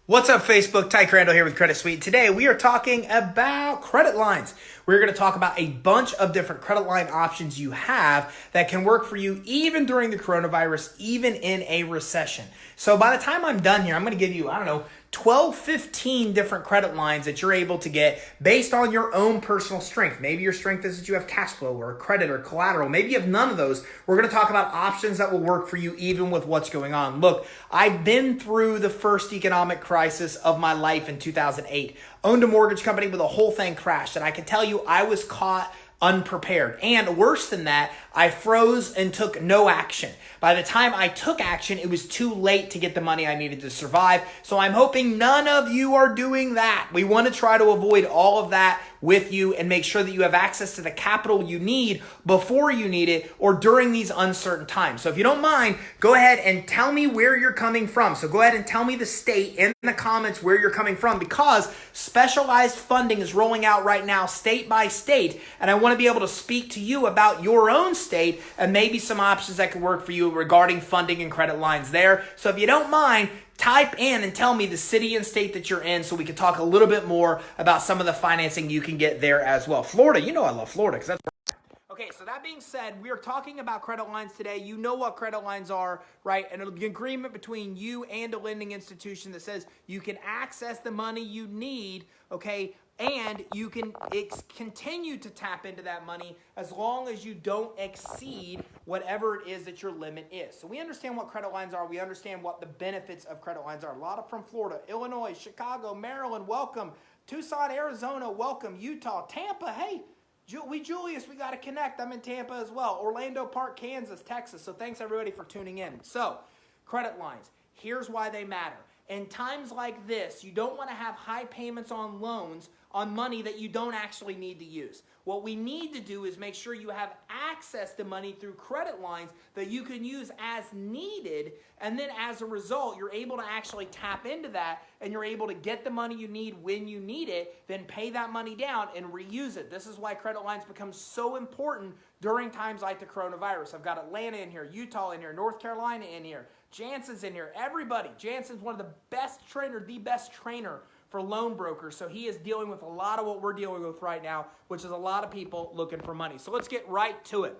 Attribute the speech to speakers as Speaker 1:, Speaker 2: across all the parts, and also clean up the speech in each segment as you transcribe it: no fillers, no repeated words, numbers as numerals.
Speaker 1: What's up, Facebook? Ty Crandall here with Credit Suite. Today, we are talking about credit lines. We're going to talk about a bunch of different credit line options you have that can work for you even during the coronavirus, even in a recession. So by the time I'm done here, I'm going to give you, 12, 15 different credit lines that you're able to get based on your own personal strength. Maybe your strength is that you have cash flow or credit or collateral. Maybe you have none of those. We're going to talk about options that will work for you even with what's going on. Look, I've been through the first economic crisis of my life in 2008. Owned a mortgage company where the whole thing crashed. And I can tell you, I was caught unprepared. And worse than that, I froze and took no action. By the time I took action, it was too late to get the money I needed to survive. So I'm hoping none of you are doing that. We want to try to avoid all of that with you and make sure that you have access to the capital you need before you need it or during these uncertain times. So if you don't mind, go ahead and tell me where you're coming from. So go ahead and tell me the state in the comments where you're coming from, because specialized funding is rolling out right now state by state. And I want to be able to speak to you about your own state and maybe some options that could work for you regarding funding and credit lines there. So if you don't mind, type in and tell me the city and state that you're in so we can talk a little bit more about some of the financing you can get there as well. Florida, you know I love Florida because that's okay, so that being said, we are talking about credit lines today. You know what credit lines are, right? And it'll be an agreement between you and a lending institution that says you can access the money you need, okay? And you can continue to tap into that money as long as you don't exceed whatever it is that your limit is. So we understand what credit lines are. We understand what the benefits of credit lines are. A lot of from Florida, Illinois, Chicago, Maryland, welcome. Tucson, Arizona, welcome. Utah, Tampa, hey. Julius, we got to connect. I'm in Tampa as well. Orlando Park, Kansas, Texas. So thanks everybody for tuning in. So credit lines, here's why they matter. In times like this, you don't want to have high payments on loans on money that you don't actually need to use. What we need to do is make sure you have access to money through credit lines that you can use as needed, and then as a result, you're able to actually tap into that and you're able to get the money you need when you need it, then pay that money down and reuse it. This is why credit lines become so important during times like the coronavirus. I've got Atlanta in here, Utah in here, North Carolina in here, Jansen's in here, everybody. Jansen's one of the best trainer for loan brokers. So he is dealing with a lot of what we're dealing with right now, which is a lot of people looking for money. So let's get right to it.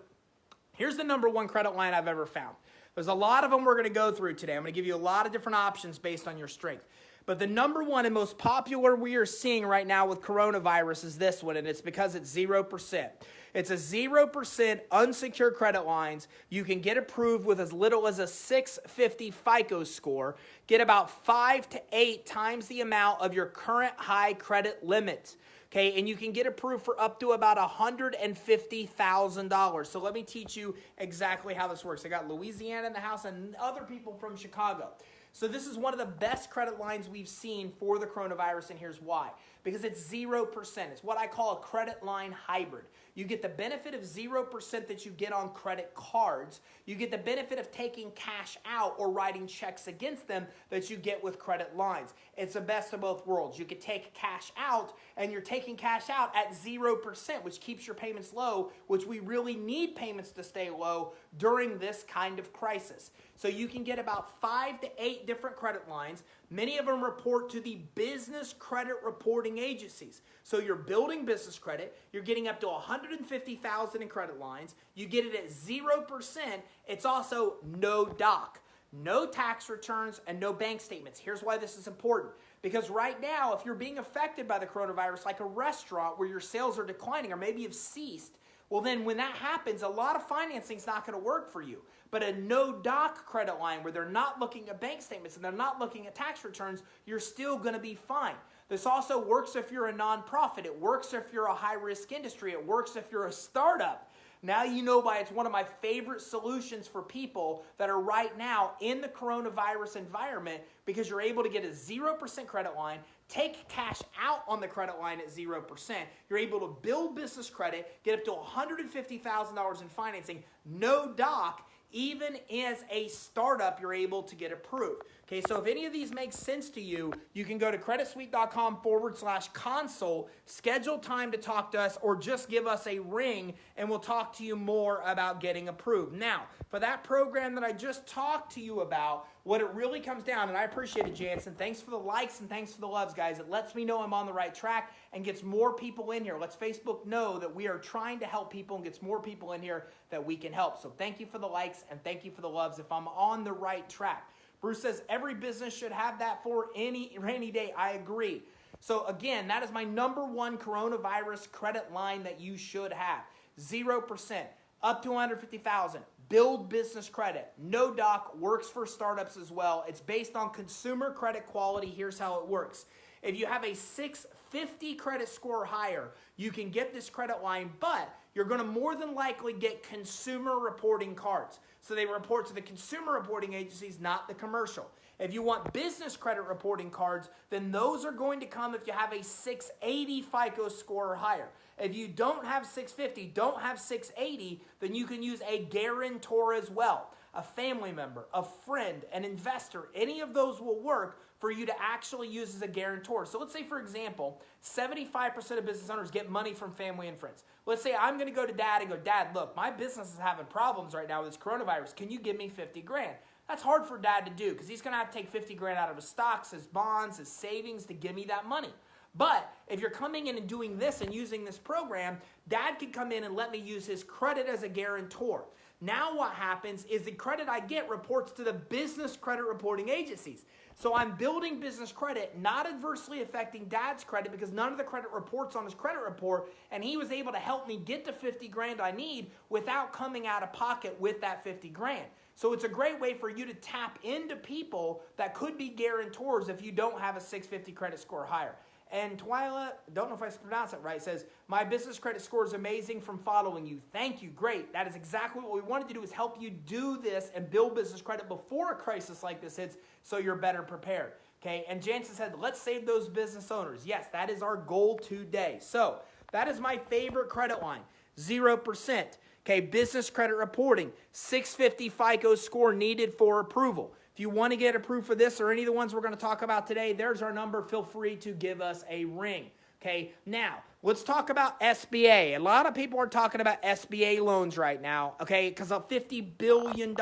Speaker 1: Here's the number one credit line I've ever found. There's a lot of them we're going to go through today. I'm going to give you a lot of different options based on your strength. But the number one and most popular we are seeing right now with coronavirus is this one, and it's because it's 0%. It's a 0% unsecured credit lines. You can get approved with as little as a 650 FICO score, get about 5 to 8 times the amount of your current high credit limit. Okay, and you can get approved for up to about $150,000. So let me teach you exactly how this works. I got Louisiana in the house and other people from Chicago. So this is one of the best credit lines we've seen for the coronavirus, and here's why. Because it's 0%. It's what I call a credit line hybrid. You get the benefit of 0% that you get on credit cards. You get the benefit of taking cash out or writing checks against them that you get with credit lines. It's the best of both worlds. You could take cash out, and you're taking cash out at 0%, which keeps your payments low, which we really need payments to stay low during this kind of crisis. So you can get about 5 to 8 different credit lines. Many of them report to the business credit reporting agencies. So you're building business credit. You're getting up to $150,000 in credit lines. You get it at 0%. It's also no doc, no tax returns, and no bank statements. Here's why this is important. Because right now, if you're being affected by the coronavirus, like a restaurant where your sales are declining or maybe have ceased, well then when that happens, a lot of financing is not going to work for you. But a no-doc credit line where they're not looking at bank statements and they're not looking at tax returns, you're still going to be fine. This also works if you're a nonprofit. It works if you're a high-risk industry. It works if you're a startup. Now you know why it's one of my favorite solutions for people that are right now in the coronavirus environment, because you're able to get a 0% credit line, take cash out on the credit line at 0%. You're able to build business credit, get up to $150,000 in financing, no doc. Even as a startup, you're able to get approved. Okay, so if any of these make sense to you, you can go to creditsuite.com/consult, schedule time to talk to us, or just give us a ring and we'll talk to you more about getting approved. Now, for that program that I just talked to you about, what it really comes down, and I appreciate it, Jansen. Thanks for the likes and thanks for the loves, guys. It lets me know I'm on the right track and gets more people in here. Lets Facebook know that we are trying to help people and gets more people in here that we can help. So thank you for the likes and thank you for the loves if I'm on the right track. Bruce says every business should have that for any rainy day. I agree. So again, that is my number one coronavirus credit line that you should have. 0%, up to $150,000. Build business credit. No doc, works for startups as well. It's based on consumer credit quality. Here's how it works. If you have a 650 credit score or higher, you can get this credit line, but you're going to more than likely get consumer reporting cards. So they report to the consumer reporting agencies, not the commercial. If you want business credit reporting cards, then those are going to come if you have a 680 FICO score or higher. If you don't have 650, don't have 680, then you can use a guarantor as well. A family member, a friend, an investor, any of those will work for you to actually use as a guarantor. So let's say, for example, 75% of business owners get money from family and friends. Let's say I'm going to go to Dad and go, Dad, look, my business is having problems right now with this coronavirus. Can you give me 50 grand? That's hard for Dad to do because he's going to have to take 50 grand out of his stocks, his bonds, his savings to give me that money. But if you're coming in and doing this and using this program, Dad can come in and let me use his credit as a guarantor. Now what happens is the credit I get reports to the business credit reporting agencies. So I'm building business credit, not adversely affecting Dad's credit because none of the credit reports on his credit report, and he was able to help me get the 50 grand I need without coming out of pocket with that 50 grand. So it's a great way for you to tap into people that could be guarantors if you don't have a 650 credit score or higher. And Twyla, don't know if I pronounced it right, says, my business credit score is amazing from following you. Thank you. Great. That is exactly what we wanted to do, is help you do this and build business credit before a crisis like this hits so you're better prepared. Okay. And Jansen said, let's save those business owners. Yes, that is our goal today. So that is my favorite credit line. 0%. Okay. Business credit reporting, 650 FICO score needed for approval. If you want to get approved for this or any of the ones we're going to talk about today, there's our number. Feel free to give us a ring. Okay, now let's talk about SBA. A lot of people are talking about SBA loans right now, okay, because $50 billion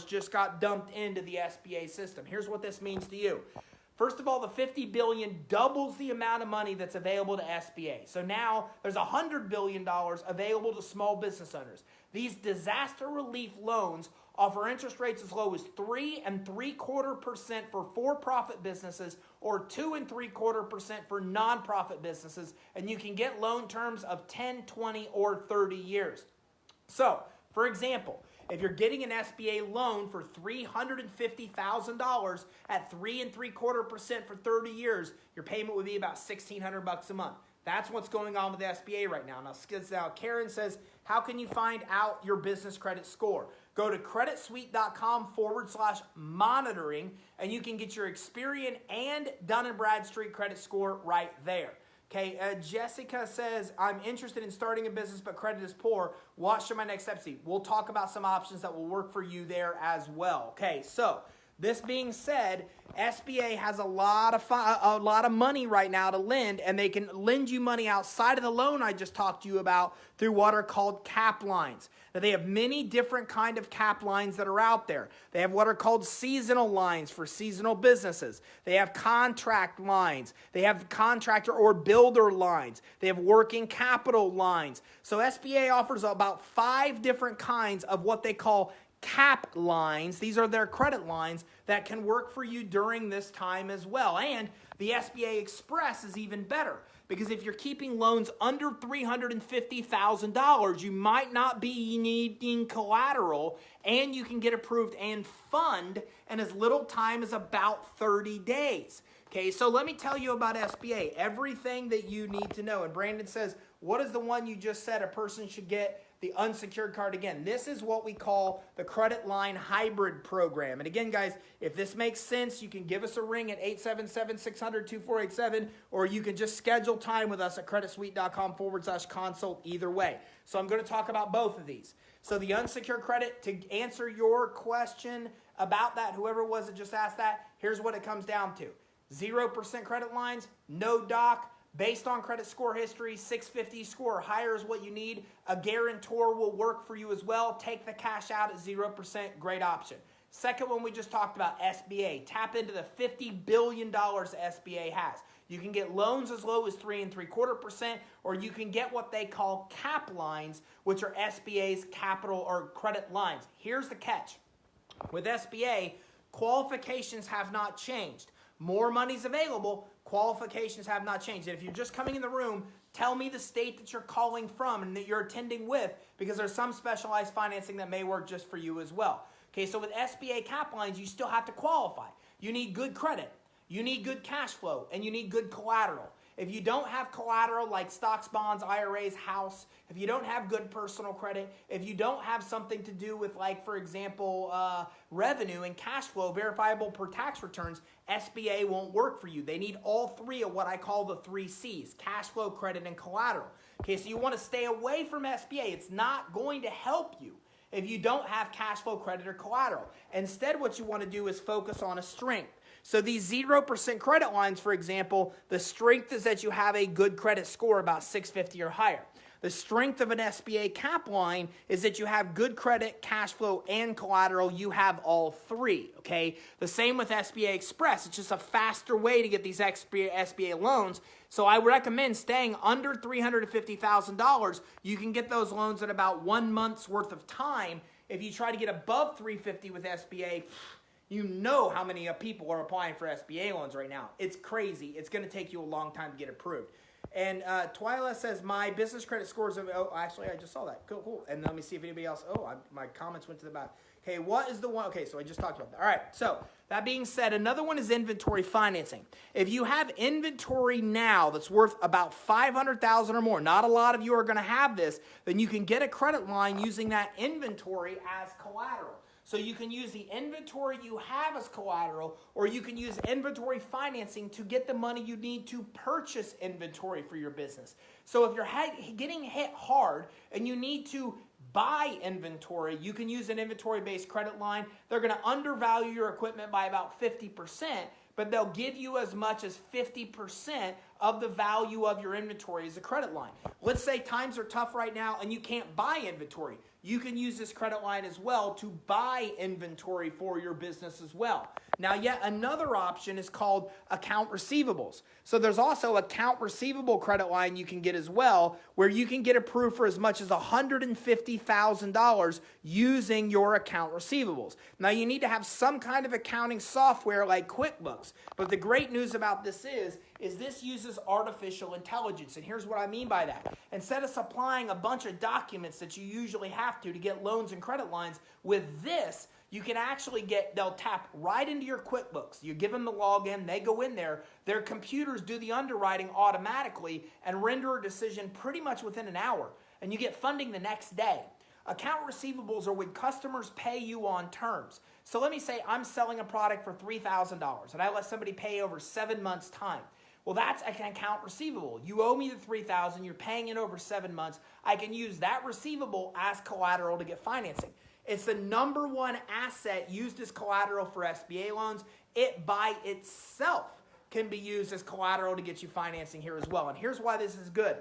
Speaker 1: just got dumped into the SBA system. Here's what this means to you. First of all, the $50 billion doubles the amount of money that's available to SBA. So now there's $100 billion available to small business owners. These disaster relief loans offer interest rates as low as 3.75% for for-profit businesses or 2.75% for nonprofit businesses, and you can get loan terms of 10, 20, or 30 years. So, for example, if you're getting an SBA loan for $350,000 at 3.75% for 30 years, your payment would be about $1,600 a month. That's what's going on with the SBA right now. Now, Karen says, how can you find out your business credit score? Go to creditsuite.com/monitoring, and you can get your Experian and Dun & Bradstreet credit score right there. Okay, Jessica says, I'm interested in starting a business, but credit is poor. What should my next steps be? We'll talk about some options that will work for you there as well. Okay, so this being said, SBA has a lot of money right now to lend, and they can lend you money outside of the loan I just talked to you about through what are called cap lines. Now, they have many different kind of cap lines that are out there. They have what are called seasonal lines for seasonal businesses. They have contract lines. They have contractor or builder lines. They have working capital lines. So SBA offers about 5 different kinds of what they call cap lines. These are their credit lines that can work for you during this time as well. And the SBA Express is even better because if you're keeping loans under $350,000, you might not be needing collateral, and you can get approved and fund in as little time as about 30 days. Okay, so let me tell you about SBA, everything that you need to know. And Brandon says, what is the one you just said a person should get? The unsecured card. Again, this is what we call the credit line hybrid program. And again, guys, if this makes sense, you can give us a ring at 877-600-2487, or you can just schedule time with us at creditsuite.com/consult either way. So I'm going to talk about both of these. So the unsecured credit, to answer your question about that, whoever it was that just asked that, here's what it comes down to. 0% credit lines, no doc, based on credit score history, 650 score or higher is what you need. A guarantor will work for you as well. Take the cash out at 0%, great option. Second one we just talked about, SBA. Tap into the $50 billion SBA has. You can get loans as low as 3.75%, or you can get what they call cap lines, which are SBA's capital or credit lines. Here's the catch. With SBA, qualifications have not changed. More money's available, qualifications have not changed. And if you're just coming in the room, tell me the state that you're calling from and that you're attending with, because there's some specialized financing that may work just for you as well. Okay, so with SBA cap lines, you still have to qualify. You need good credit, you need good cash flow, and you need good collateral. If you don't have collateral like stocks, bonds, IRAs, house, if you don't have good personal credit, if you don't have something to do with, like, for example, revenue and cash flow, verifiable per tax returns, SBA won't work for you. They need all three of what I call the 3 C's, cash flow, credit, and collateral. Okay, so you want to stay away from SBA. It's not going to help you if you don't have cash flow, credit, or collateral. Instead, what you want to do is focus on a strength. So these 0% credit lines, for example, the strength is that you have a good credit score, about 650 or higher. The strength of an SBA cap line is that you have good credit, cash flow, and collateral. You have all three, okay? The same with SBA Express. It's just a faster way to get these SBA loans. So I recommend staying under $350,000. You can get those loans in about 1 month's worth of time. If you try to get above $350,000 with SBA, you know how many people are applying for SBA loans right now. It's crazy. It's going to take you a long time to get approved. And Twyla says, my business credit scores of, oh, actually, I just saw that. Cool. And let me see if anybody else, my comments went to the back. Okay, what is the one? Okay, so I just talked about that. All right, so that being said, another one is inventory financing. If you have inventory now that's worth about $500,000 or more, not a lot of you are going to have this, then you can get a credit line using that inventory as collateral. So you can use the inventory you have as collateral, or you can use inventory financing to get the money you need to purchase inventory for your business. So if you're getting hit hard and you need to buy inventory, you can use an inventory-based credit line. They're going to undervalue your equipment by about 50%, but they'll give you as much as 50% of the value of your inventory as a credit line. Let's say times are tough right now and you can't buy inventory. You can use this credit line as well to buy inventory for your business as well. Now, yet another option is called account receivables. So there's also account receivable credit line you can get as well, where you can get approved for as much as $150,000 using your account receivables. Now, you need to have some kind of accounting software like QuickBooks. But the great news about this is this uses artificial intelligence. And here's what I mean by that. Instead of supplying a bunch of documents that you usually have to get loans and credit lines, with this, you can actually they'll tap right into your QuickBooks. You give them the login, they go in there, their computers do the underwriting automatically and render a decision pretty much within an hour. And you get funding the next day. Account receivables are when customers pay you on terms. So let me say I'm selling a product for $3,000 and I let somebody pay over 7 months' time. Well, that's an account receivable. You owe me the $3,000, you're paying it over 7 months. I can use that receivable as collateral to get financing. It's the number one asset used as collateral for SBA loans. It by itself can be used as collateral to get you financing here as well. And here's why this is good.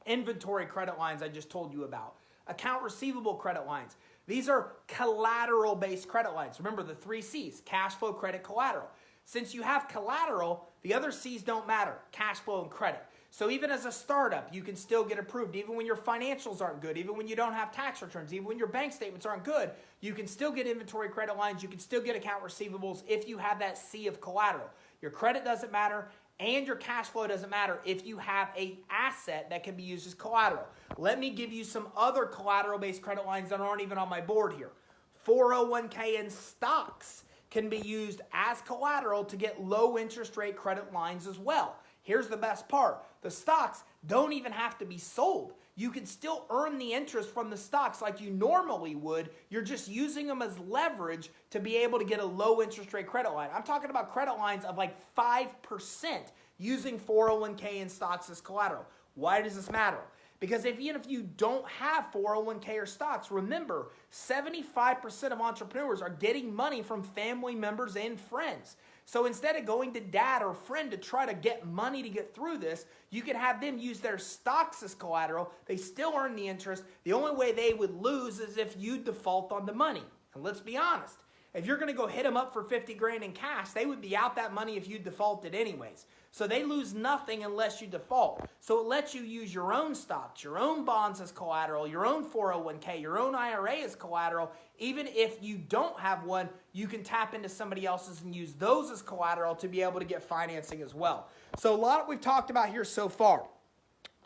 Speaker 1: Inventory credit lines I just told you about. Account receivable credit lines. These are collateral-based credit lines. Remember the 3 C's, cash flow, credit, collateral. Since you have collateral, the other C's don't matter, cash flow and credit. So even as a startup, you can still get approved. Even when your financials aren't good, even when you don't have tax returns, even when your bank statements aren't good, you can still get inventory credit lines. You can still get account receivables if you have that C of collateral. Your credit doesn't matter and your cash flow doesn't matter if you have an asset that can be used as collateral. Let me give you some other collateral-based credit lines that aren't even on my board here. 401k and stocks can be used as collateral to get low interest rate credit lines as well. Here's the best part. The stocks don't even have to be sold. You can still earn the interest from the stocks like you normally would. You're just using them as leverage to be able to get a low interest rate credit line. I'm talking about credit lines of like 5% using 401k and stocks as collateral. Why does this matter? Because even if you don't have 401k or stocks, remember, 75% of entrepreneurs are getting money from family members and friends. So instead of going to dad or friend to try to get money to get through this, you can have them use their stocks as collateral. They still earn the interest. The only way they would lose is if you default on the money. And let's be honest, if you're going to go hit them up for 50 grand in cash, they would be out that money if you defaulted anyways. So they lose nothing unless you default. So it lets you use your own stocks, your own bonds as collateral, your own 401k, your own IRA as collateral. Even if you don't have one, you can tap into somebody else's and use those as collateral to be able to get financing as well. So a lot we've talked about here so far.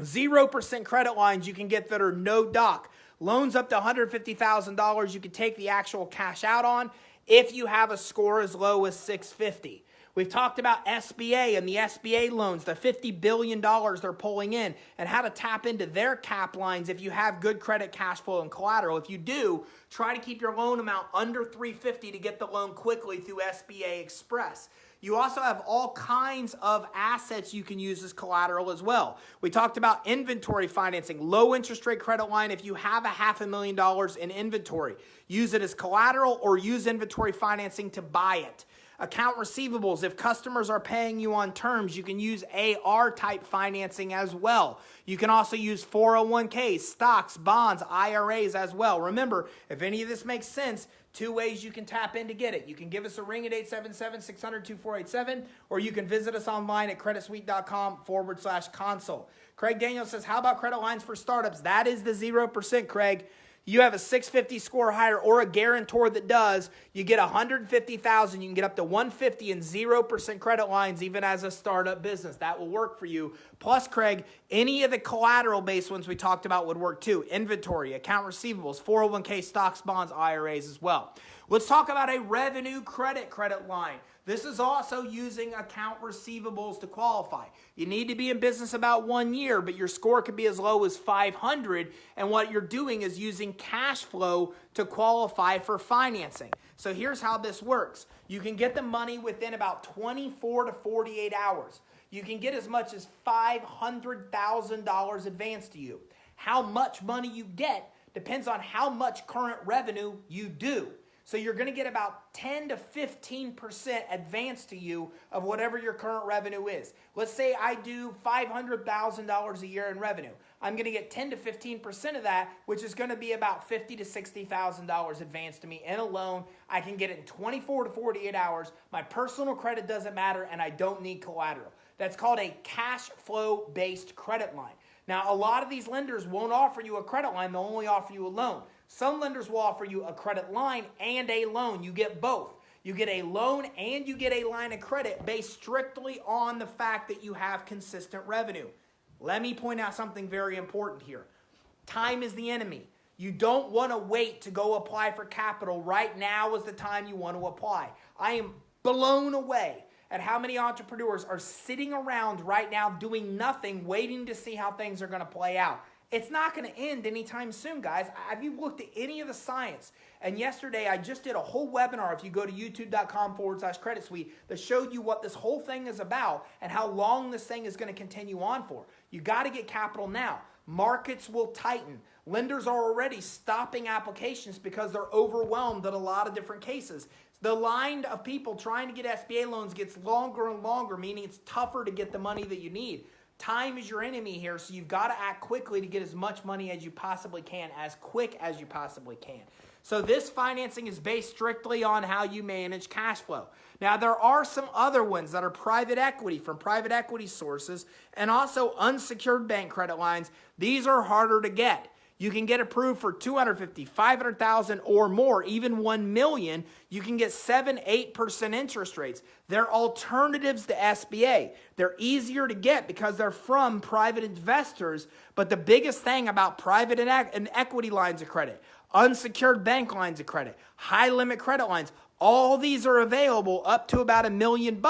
Speaker 1: 0% credit lines you can get that are no doc. Loans up to $150,000 you can take the actual cash out on if you have a score as low as 650. We've talked about SBA and the SBA loans, the $50 billion they're pulling in, and how to tap into their cap lines if you have good credit, cash flow, and collateral. If you do, try to keep your loan amount under $350 to get the loan quickly through SBA Express. You also have all kinds of assets you can use as collateral as well. We talked about inventory financing, low interest rate credit line. If you have $500,000 in inventory, use it as collateral or use inventory financing to buy it. Account receivables, if customers are paying you on terms, you can use AR type financing as well. You can also use 401ks, stocks, bonds, IRAs as well. Remember, if any of this makes sense, two ways you can tap in to get it. You can give us a ring at 877-600-2487, or you can visit us online at creditsuite.com/consult. Craig Daniel says, how about credit lines for startups? That is the 0%, Craig. You have a 650 score higher or a guarantor that does, you get $150,000. You can get up to $150 and 0% credit lines even as a startup business. That will work for you. Plus, Craig, any of the collateral-based ones we talked about would work too. Inventory, account receivables, 401k, stocks, bonds, IRAs as well. Let's talk about a revenue credit line. This is also using account receivables to qualify. You need to be in business about 1 year, but your score could be as low as 500, and what you're doing is using cash flow to qualify for financing. So here's how this works. You can get the money within about 24 to 48 hours. You can get as much as $500,000 advanced to you. How much money you get depends on how much current revenue you do. So you're going to get about 10 to 15% advance to you of whatever your current revenue is. Let's say I do $500,000 a year in revenue. I'm going to get 10 to 15% of that, which is going to be about $50,000 to $60,000 advanced to me in a loan. I can get it in 24 to 48 hours. My personal credit doesn't matter, and I don't need collateral. That's called a cash flow-based credit line. Now, a lot of these lenders won't offer you a credit line. They'll only offer you a loan. Some lenders will offer you a credit line and a loan. You get both. You get a loan and you get a line of credit based strictly on the fact that you have consistent revenue. Let me point out something very important here. Time is the enemy. You don't want to wait to go apply for capital. Right now is the time you want to apply. I am blown away at how many entrepreneurs are sitting around right now doing nothing, waiting to see how things are going to play out. It's not going to end anytime soon, guys. Have you looked at any of the science? And yesterday, I just did a whole webinar, if you go to youtube.com/credit suite, that showed you what this whole thing is about and how long this thing is going to continue on for. You got to get capital now. Markets will tighten. Lenders are already stopping applications because they're overwhelmed in a lot of different cases. The line of people trying to get SBA loans gets longer and longer, meaning it's tougher to get the money that you need. Time is your enemy here, so you've got to act quickly to get as much money as you possibly can, as quick as you possibly can. So this financing is based strictly on how you manage cash flow. Now, there are some other ones that are private equity from private equity sources and also unsecured bank credit lines. These are harder to get. You can get approved for $250,000, $500,000 or more, even $1 million. You can get 7-8% interest rates. They're alternatives to SBA. They're easier to get because they're from private investors. But the biggest thing about private and equity lines of credit, unsecured bank lines of credit, high limit credit lines, all these are available up to about $1 million.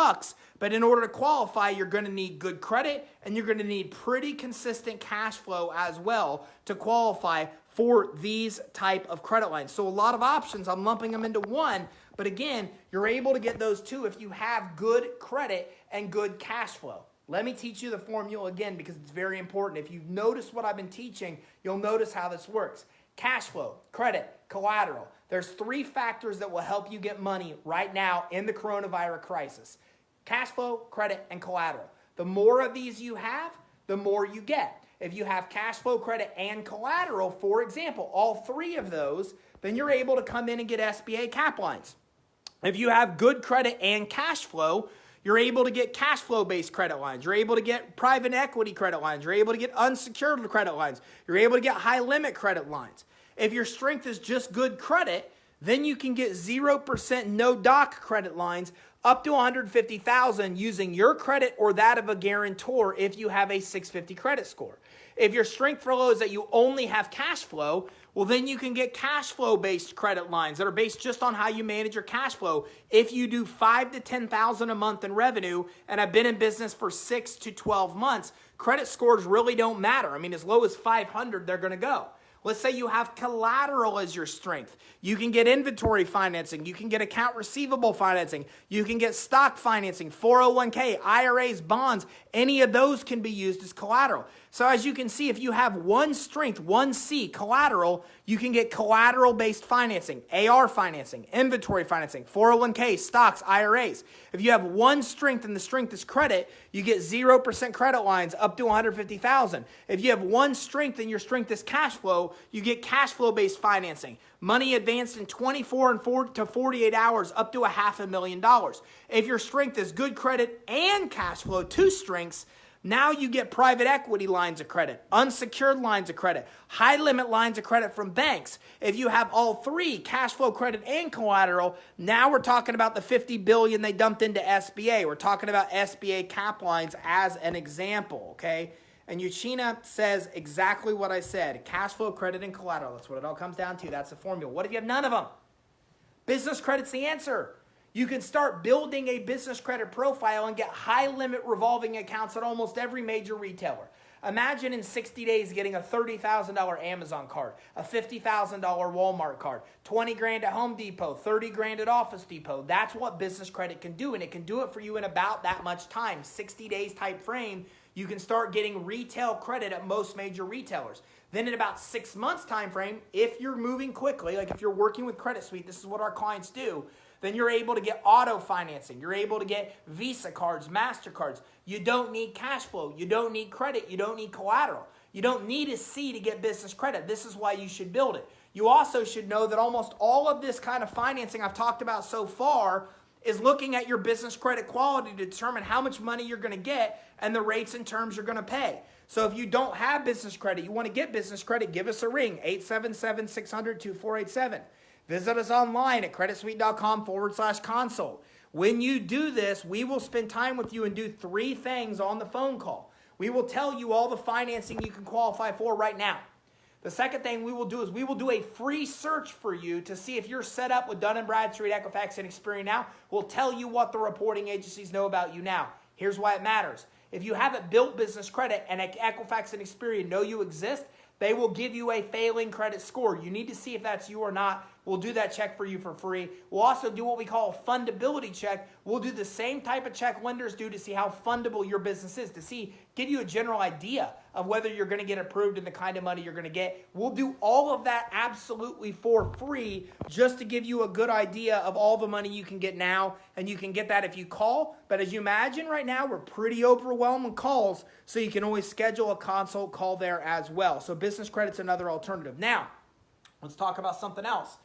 Speaker 1: But in order to qualify, you're going to need good credit and you're going to need pretty consistent cash flow as well to qualify for these type of credit lines. So a lot of options, I'm lumping them into one. But again, you're able to get those two if you have good credit and good cash flow. Let me teach you the formula again because it's very important. If you've noticed what I've been teaching, you'll notice how this works. Cash flow, credit, collateral. There's 3 factors that will help you get money right now in the coronavirus crisis. Cash flow, credit, and collateral. The more of these you have, the more you get. If you have cash flow, credit, and collateral, for example, all 3 of those, then you're able to come in and get SBA cap lines. If you have good credit and cash flow, you're able to get cash flow-based credit lines. You're able to get private equity credit lines. You're able to get unsecured credit lines. You're able to get high-limit credit lines. If your strength is just good credit, then you can get 0% no-doc credit lines up to $150,000 using your credit or that of a guarantor if you have a 650 credit score. If your strength for low is that you only have cash flow, well, then you can get cash flow-based credit lines that are based just on how you manage your cash flow. If you do $5,000 to $10,000 a month in revenue and have been in business for 6 to 12 months, credit scores really don't matter. I mean, as low as 500, they're going to go. Let's say you have collateral as your strength. You can get inventory financing. You can get account receivable financing. You can get stock financing, 401k, IRAs, bonds. Any of those can be used as collateral. So as you can see, if you have one strength, 1C, collateral, you can get collateral-based financing, AR financing, inventory financing, 401k, stocks, IRAs. If you have one strength and the strength is credit, you get 0% credit lines up to $150,000. If you have one strength and your strength is cash flow, you get cash flow-based financing. Money advanced in 24 to 48 hours up to $500,000. If your strength is good credit and cash flow, 2 strengths, now you get private equity lines of credit, unsecured lines of credit, high limit lines of credit from banks. If you have all 3, cash flow, credit, and collateral, now we're talking about the $50 billion they dumped into SBA. We're talking about SBA cap lines as an example, okay? And Uchina says exactly what I said. Cash flow, credit, and collateral. That's what it all comes down to. That's the formula. What if you have none of them? Business credit's the answer. You can start building a business credit profile and get high-limit revolving accounts at almost every major retailer. Imagine in 60 days getting a $30,000 Amazon card, a $50,000 Walmart card, 20 grand at Home Depot, 30 grand at Office Depot. That's what business credit can do, and it can do it for you in about that much time, 60 days type frame. You can start getting retail credit at most major retailers. Then in about 6 months time frame, if you're moving quickly, like if you're working with Credit Suite, this is what our clients do, then you're able to get auto financing. You're able to get Visa cards, MasterCards. You don't need cash flow. You don't need credit. You don't need collateral. You don't need a C to get business credit. This is why you should build it. You also should know that almost all of this kind of financing I've talked about so far is looking at your business credit quality to determine how much money you're going to get and the rates and terms you're going to pay. So if you don't have business credit, you want to get business credit, give us a ring, 877-600-2487. Visit us online at creditsuite.com/consult. When you do this, we will spend time with you and do 3 things on the phone call. We will tell you all the financing you can qualify for right now. The second thing we will do is we will do a free search for you to see if you're set up with Dun & Bradstreet, Equifax, and Experian now. We'll tell you what the reporting agencies know about you now. Here's why it matters. If you haven't built business credit and Equifax and Experian know you exist, they will give you a failing credit score. You need to see if that's you or not. We'll do that check for you for free. We'll also do what we call a fundability check. We'll do the same type of check lenders do to see how fundable your business is, to give you a general idea of whether you're going to get approved and the kind of money you're going to get. We'll do all of that absolutely for free just to give you a good idea of all the money you can get now, and you can get that if you call. But as you imagine right now, we're pretty overwhelmed with calls, so you can always schedule a consult call there as well. So business credit's another alternative. Now, let's talk about something else.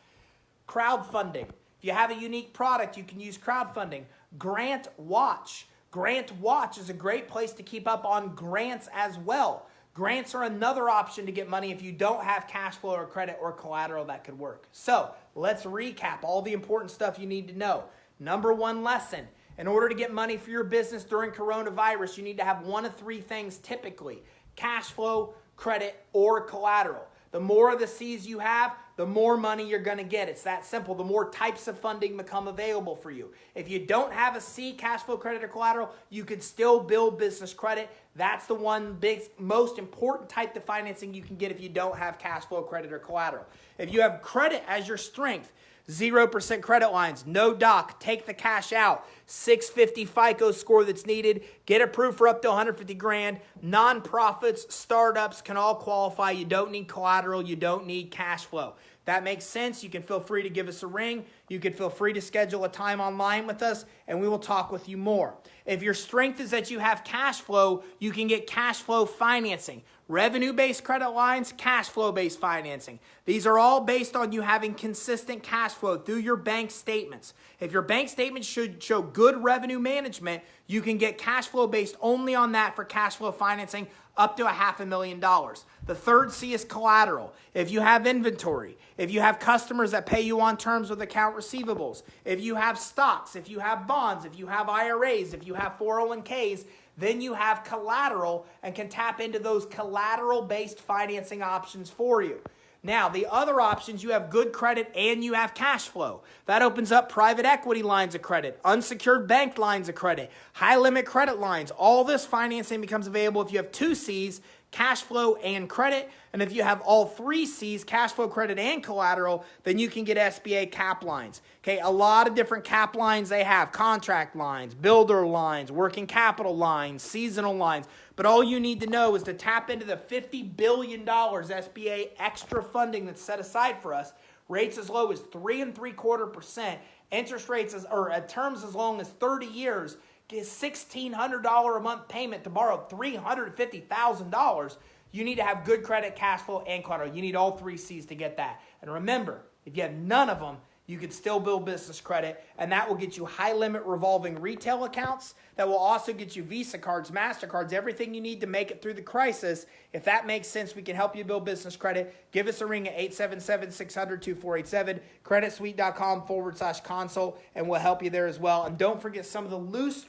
Speaker 1: Crowdfunding. If you have a unique product, you can use crowdfunding. Grant Watch. Grant Watch is a great place to keep up on grants as well. Grants are another option to get money if you don't have cash flow or credit or collateral that could work. So let's recap all the important stuff you need to know. Number 1 lesson. In order to get money for your business during coronavirus, you need to have one of 3 things typically: cash flow, credit, or collateral. The more of the C's you have, the more money you're going to get. It's that simple. The more types of funding become available for you. If you don't have a C, cash flow, credit, or collateral, you can still build business credit. That's the one most important type of financing you can get if you don't have cash flow, credit, or collateral. If you have credit as your strength, 0% credit lines, no doc, take the cash out, 650 FICO score that's needed, get approved for up to 150 grand. Nonprofits, startups can all qualify. You don't need collateral, you don't need cash flow. That makes sense. You can feel free to give us a ring. You can feel free to schedule a time online with us, and we will talk with you more. If your strength is that you have cash flow, you can get cash flow financing. Revenue-based credit lines, cash flow-based financing. These are all based on you having consistent cash flow through your bank statements. If your bank statements should show good revenue management, you can get cash flow based only on that for cash flow financing up to $500,000. The third C is collateral. If you have inventory, if you have customers that pay you on terms with account receivables, if you have stocks, if you have bonds, if you have IRAs, if you have 401ks, then you have collateral and can tap into those collateral-based financing options for you. Now, the other options, you have good credit and you have cash flow. That opens up private equity lines of credit, unsecured bank lines of credit, high-limit credit lines. All this financing becomes available if you have 2 C's, cash flow and credit. And if you have all 3 C's, cash flow, credit, and collateral, then you can get SBA cap lines. Okay, a lot of different cap lines they have. Contract lines, builder lines, working capital lines, seasonal lines. But all you need to know is to tap into the $50 billion SBA extra funding that's set aside for us. Rates as low as 3.75%. Interest rates or at terms as long as 30 years. Get $1,600 a month payment to borrow $350,000. You need to have good credit, cash flow, and collateral. You need all 3 C's to get that. And remember, if you have none of them, you can still build business credit, and that will get you high-limit revolving retail accounts. That will also get you Visa cards, MasterCards, everything you need to make it through the crisis. If that makes sense, we can help you build business credit. Give us a ring at 877-600-2487, creditsuite.com/consult, and we'll help you there as well. And don't forget some of the loose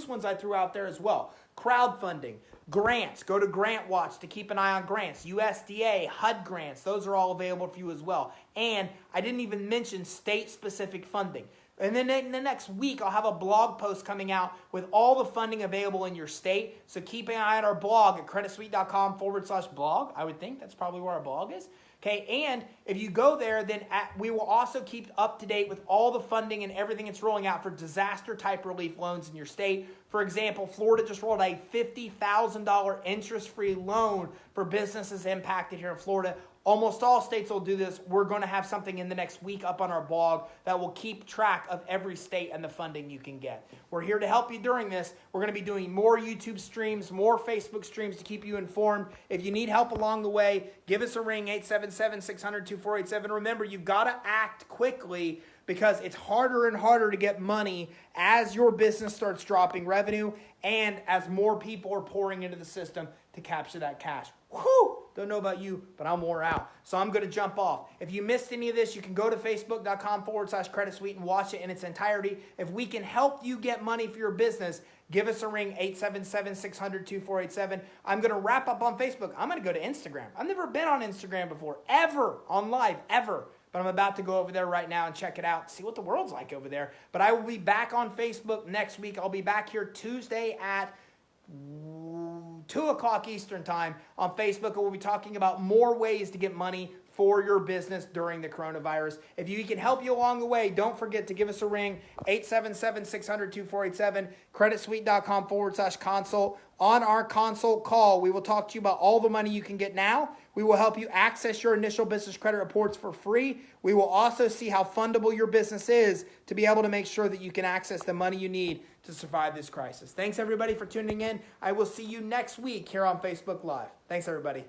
Speaker 1: ones I threw out there as well. Crowdfunding, grants. Go to Grant Watch to keep an eye on grants. USDA, HUD grants. Those are all available for you as well. And I didn't even mention state-specific funding. And then in the next week, I'll have a blog post coming out with all the funding available in your state. So keep an eye on our blog at creditsuite.com/blog. I would think that's probably where our blog is. Okay, and if you go there, then we will also keep up to date with all the funding and everything that's rolling out for disaster-type relief loans in your state. For example, Florida just rolled a $50,000 interest-free loan for businesses impacted here in Florida. Almost all states will do this. We're going to have something in the next week up on our blog that will keep track of every state and the funding you can get. We're here to help you during this. We're going to be doing more YouTube streams, more Facebook streams to keep you informed. If you need help along the way, give us a ring, 877-600-2487. Remember, you've got to act quickly because it's harder and harder to get money as your business starts dropping revenue and as more people are pouring into the system to capture that cash. Whew! Don't know about you, but I'm wore out. So I'm going to jump off. If you missed any of this, you can go to facebook.com/Credit Suite and watch it in its entirety. If we can help you get money for your business, give us a ring, 877-600-2487. I'm going to wrap up on Facebook. I'm going to go to Instagram. I've never been on Instagram before, ever, on live, ever. But I'm about to go over there right now and check it out, see what the world's like over there. But I will be back on Facebook next week. I'll be back here Tuesday at 2 o'clock Eastern time on Facebook, and we'll be talking about more ways to get money for your business during the coronavirus. If we can help you along the way, don't forget to give us a ring, 877-600-2487, creditsuite.com/consult. On our consult call, we will talk to you about all the money you can get now. We will help you access your initial business credit reports for free. We will also see how fundable your business is to be able to make sure that you can access the money you need to survive this crisis. Thanks, everybody, for tuning in. I will see you next week here on Facebook Live. Thanks, everybody.